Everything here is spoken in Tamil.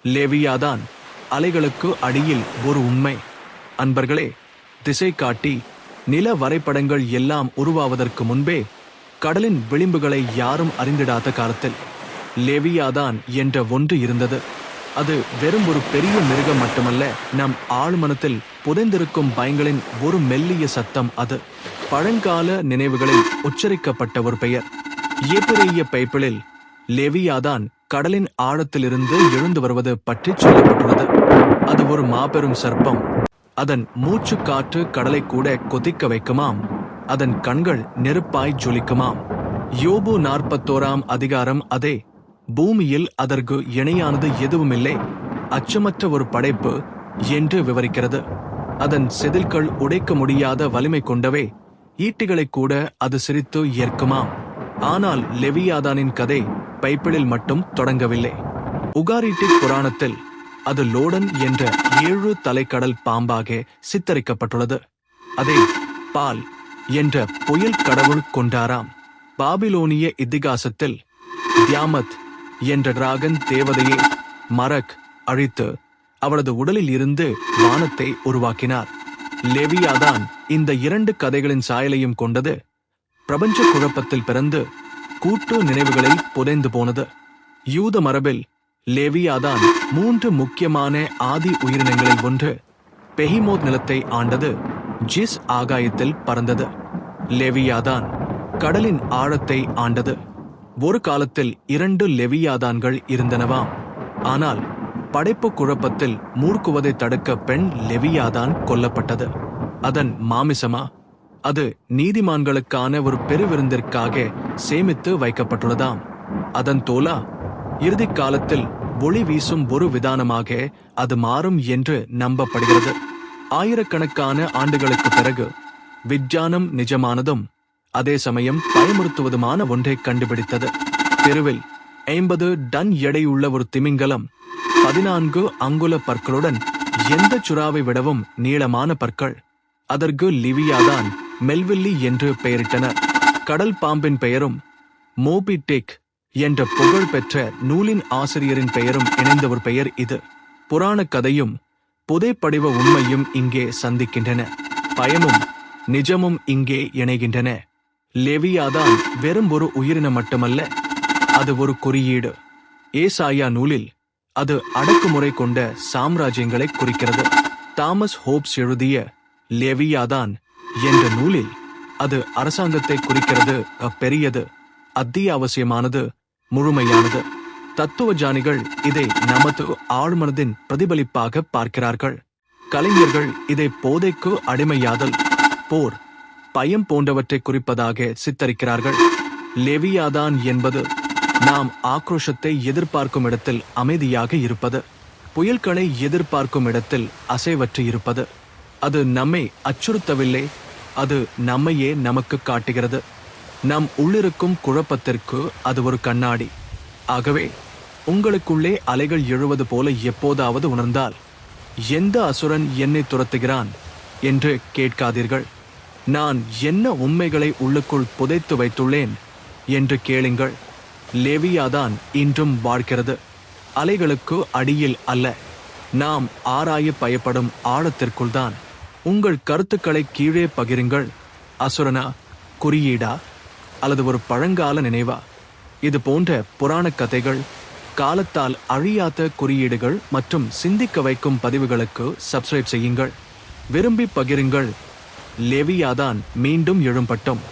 லேவியாதான் அலைகளுக்கு அடியில் ஒரு உண்மை. அன்பர்களே, திசை காட்டி நில வரைபடங்கள் எல்லாம் உருவாவதற்கு முன்பே கடலின் விளிம்புகளை யாரும் அறிந்திடாத காலத்தில் லேவியாதான் என்ற ஒன்று இருந்தது. அது வெறும் ஒரு பெரிய மிருகம் மட்டுமல்ல, நம் ஆழ்மனத்தில் புதைந்திருக்கும் பயங்களின் ஒரு மெல்லிய சத்தம். அது பழங்கால நினைவுகளில் உச்சரிக்கப்பட்ட ஒரு பெயர். எபிரேய பைபிளில் லேவியாதான் கடலின் ஆழத்திலிருந்து எழுந்து வருவது பற்றி சொல்லப்பட்டுள்ளது. அது ஒரு மாபெரும் சர்ப்பம். அதன் மூச்சு காற்று கடலை கூட கொதிக்க வைக்குமாம். அதன் கண்கள் நெருப்பாய் ஜொலிக்குமாம். யோபு 41 அதிகாரம் அதே பூமியில் அதற்கு இணையானது எதுவுமில்லை, அச்சமற்ற ஒரு படைப்பு என்று விவரிக்கிறது. அதன் செதில்கள் உடைக்க முடியாத வலிமை கொண்டவே, ஈட்டிகளை கூட அது சிரித்து ஏற்குமாம். ஆனால் லெவியாதானின் கதை பைபிளில் மட்டும் தொடங்கவில்லை. உகாரிட்டிக் புராணத்தில் அது லோடன் என்ற 7 தலைக்கடல் பாம்பாக சித்தரிக்கப்பட்டுள்ளது. அதே பால் என்ற புயல் கடவுள் கொண்டாராம். பாபிலோனிய இதிகாசத்தில் தியாமத் என்ற டிராகன் தேவதையை மரக் அழித்து அவளது உடலில் இருந்து வானத்தை உருவாக்கினார். லேவியாதான் இந்த 2 கதைகளின் சாயலையும் கொண்டது. பிரபஞ்ச குழப்பத்தில் பிறந்து கூட்டு நினைவுகளில் புதைந்து போனது. யூத மரபில் லேவியாதான் 3 முக்கியமான ஆதி உயிரினங்களில் ஒன்று. பெஹிமோத் நிலத்தை ஆண்டது. ஜிஸ் ஆகாயத்தில் பறந்தது. லேவியாதான் கடலின் ஆழத்தை ஆண்டது. ஒரு காலத்தில் 2 லெவியாதான்கள் இருந்தனவாம். ஆனால் படைப்பு குழப்பத்தில் மூர்க்குவதை தடுக்க பெண் லெவியாதான் கொல்லப்பட்டது. அதன் மாமிசமா? அது நீதிமான்களுக்கான ஒரு பெருவிருந்திற்காக சேமித்து வைக்கப்பட்டுள்ளதாம். அதன் தோலா? இறுதி காலத்தில் ஒளி வீசும் ஒரு விதானமாக அது மாறும் என்று நம்பப்படுகிறது. ஆயிரக்கணக்கான ஆண்டுகளுக்கு பிறகு விஞ்ஞானம் நிஜமானதும் அதே சமயம் பயமுறுத்துவதுமான ஒன்றை கண்டுபிடித்தது. தெருவில் 50 டன் எடையுள்ள ஒரு திமிங்கலம், 14 அங்குல பற்களுடன், எந்த சுறாவை விடவும் நீளமான பற்கள். அதற்கு லிவியாதான் மெல்வில்லி என்று பெயரிட்டனர். கடல் பாம்பின் பெயரும் மோபி டிக் என்ற புகழ் பெற்ற நூலின் ஆசிரியரின் பெயரும் இணைந்த ஒரு பெயர் இது. புராண கதையும் புதைப்படிவ உண்மையும் இங்கே சந்திக்கின்றன. பயமும் நிஜமும் இங்கே இணைகின்றன. லேவியாதான் வெறும் ஒரு உயிரினம் மட்டுமல்ல, அது ஒரு குறியீடு. ஏசாயா நூலில் அது அடக்குமுறை கொண்ட சாம்ராஜ்யங்களை குறிக்கிறது. தாமஸ் ஹோப்ஸ் எழுதிய லேவியாதான் என்ற நூலில் அது அரசாங்கத்தை குறிக்கிறது. பெரியது, அத்தியாவசியமானது, முழுமையானது. தத்துவஜானிகள் இதை நமது ஆழ்மனதின் பிரதிபலிப்பாக பார்க்கிறார்கள். கலைஞர்கள் இதை போதைக்கு அடிமையாதல், போர், பயம் போன்றவற்றை குறிப்பதாக சித்தரிக்கிறார்கள். லேவியாதான் என்பது நாம் ஆக்ரோஷத்தை எதிர்பார்க்கும் இடத்தில் அமைதியாக இருப்பது, புயல்களை எதிர்பார்க்கும் இடத்தில் அசைவற்று இருப்பது. அது நம்மை அச்சுறுத்தவில்லை, அது நம்மையே நமக்கு காட்டுகிறது. நம் உள்ளிருக்கும் குழப்பத்திற்கு அது ஒரு கண்ணாடி. ஆகவே உங்களுக்குள்ளே அலைகள் எழுவது போல எப்போதாவது உணர்ந்தால், எந்த அசுரன் என்னை துரத்துகிறான் என்று கேட்காதீர்கள். நான் என்ன உண்மைகளை உள்ளுக்குள் புதைத்து வைத்துள்ளேன் என்று கேளுங்கள். லேவியாதான் இன்றும் வாழ்கிறது, அலைகளுக்கு அடியில் அல்ல. நாம் ஆராய பயப்படும் ஆழத்திற்குள் தான். உங்கள் கருத்துக்களை கீழே பகிருங்கள். அசுரனா, குறியீடா, அல்லது ஒரு பழங்கால நினைவா? இது போன்ற புராண கதைகள், காலத்தால் அழியாத குறியீடுகள் மற்றும் சிந்திக்க வைக்கும் பதிவுகளுக்கு சப்ஸ்கிரைப் செய்யுங்கள். விரும்பி பகிருங்கள். லேவியாதான் மீண்டும் எழும்பட்டும்.